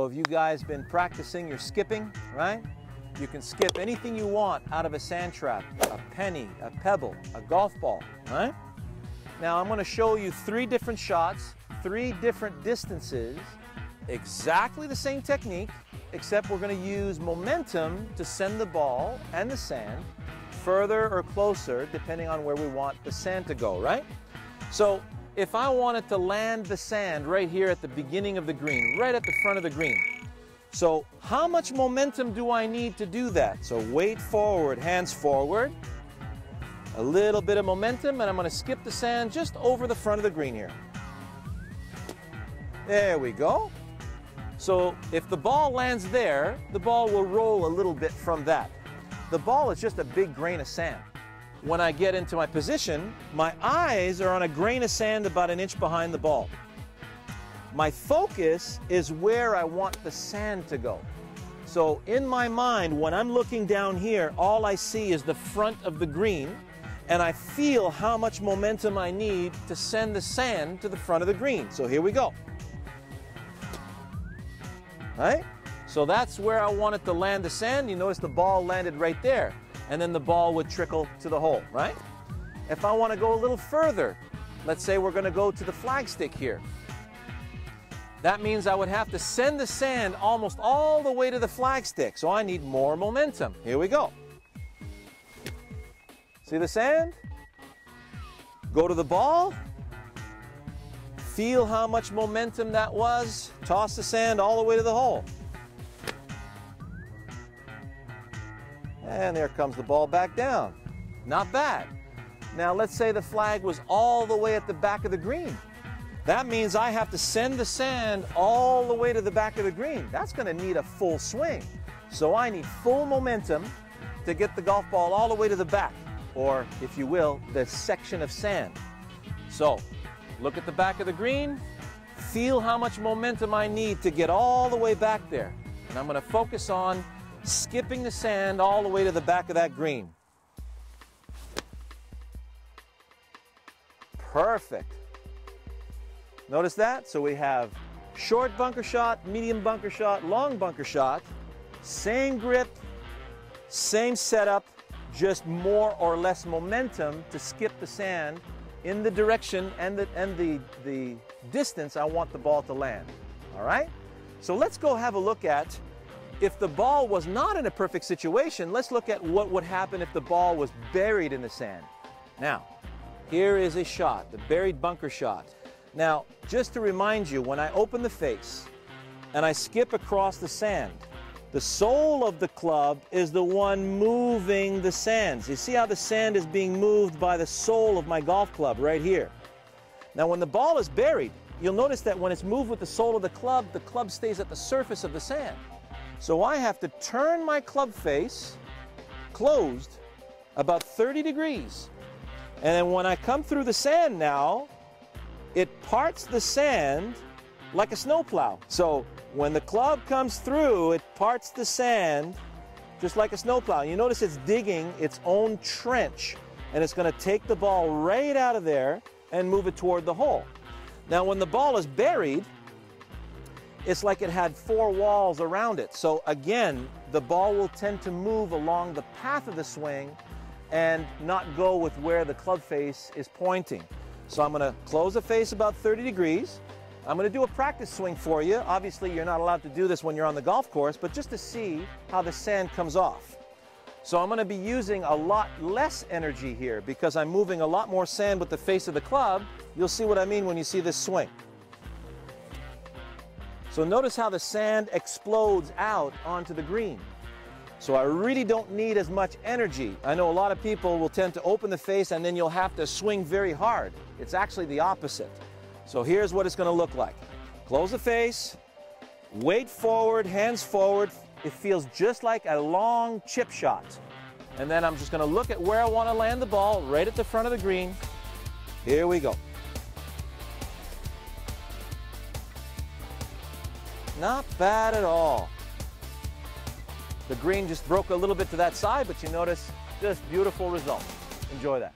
So have you guys been practicing your skipping, right? You can skip anything you want out of a sand trap, a penny, a pebble, a golf ball, right? Now I'm going to show you 3 different shots, 3 different distances, exactly the same technique, except we're going to use momentum to send the ball and the sand further or closer depending on where we want the sand to go, right? So if I wanted to land the sand right here at the beginning of the green, right at the front of the green, so how much momentum do I need to do that? So weight forward, hands forward, a little bit of momentum, and I'm going to skip the sand just over the front of the green here. There we go. So if the ball lands there, the ball will roll a little bit from that. The ball is just a big grain of sand. When I get into my position, my eyes are on a grain of sand about 1 inch behind the ball. My focus is where I want the sand to go. So in my mind, when I'm looking down here, all I see is the front of the green, and I feel how much momentum I need to send the sand to the front of the green. So here we go. Right? So that's where I wanted to land the sand. You notice the ball landed right there, and then the ball would trickle to the hole, right? If I want to go a little further, let's say we're going to go to the flagstick here. That means I would have to send the sand almost all the way to the flagstick, so I need more momentum. Here we go. See the sand? Go to the ball. Feel how much momentum that was. Toss the sand all the way to the hole. And there comes the ball back down. Not bad. Now let's say the flag was all the way at the back of the green. That means I have to send the sand all the way to the back of the green. That's going to need a full swing. So I need full momentum to get the golf ball all the way to the back, or if you will, the section of sand. So look at the back of the green, feel how much momentum I need to get all the way back there. And I'm going to focus on skipping the sand all the way to the back of that green. Perfect. Notice that? So we have short bunker shot, medium bunker shot, long bunker shot, same grip, same setup, just more or less momentum to skip the sand in the direction and the distance I want the ball to land. All right? So let's go have a look at, if the ball was not in a perfect situation, let's look at what would happen if the ball was buried in the sand. Now, here is a shot, the buried bunker shot. Now, just to remind you, when I open the face and I skip across the sand, the sole of the club is the one moving the sands. You see how the sand is being moved by the sole of my golf club right here. Now, when the ball is buried, you'll notice that when it's moved with the sole of the club stays at the surface of the sand. So I have to turn my club face closed about 30 degrees. And then when I come through the sand now, it parts the sand like a snowplow. So when the club comes through, it parts the sand just like a snowplow. You notice it's digging its own trench, and it's going to take the ball right out of there and move it toward the hole. Now when the ball is buried, it's like it had 4 walls around it. So again, the ball will tend to move along the path of the swing and not go with where the club face is pointing. So I'm going to close the face about 30 degrees. I'm going to do a practice swing for you. Obviously, you're not allowed to do this when you're on the golf course, but just to see how the sand comes off. So I'm going to be using a lot less energy here because I'm moving a lot more sand with the face of the club. You'll see what I mean when you see this swing. So notice how the sand explodes out onto the green. So I really don't need as much energy. I know a lot of people will tend to open the face and then you'll have to swing very hard. It's actually the opposite. So here's what it's going to look like. Close the face, weight forward, hands forward. It feels just like a long chip shot. And then I'm just going to look at where I want to land the ball, right at the front of the green. Here we go. Not bad at all. The green just broke a little bit to that side, but you notice just beautiful result. Enjoy that.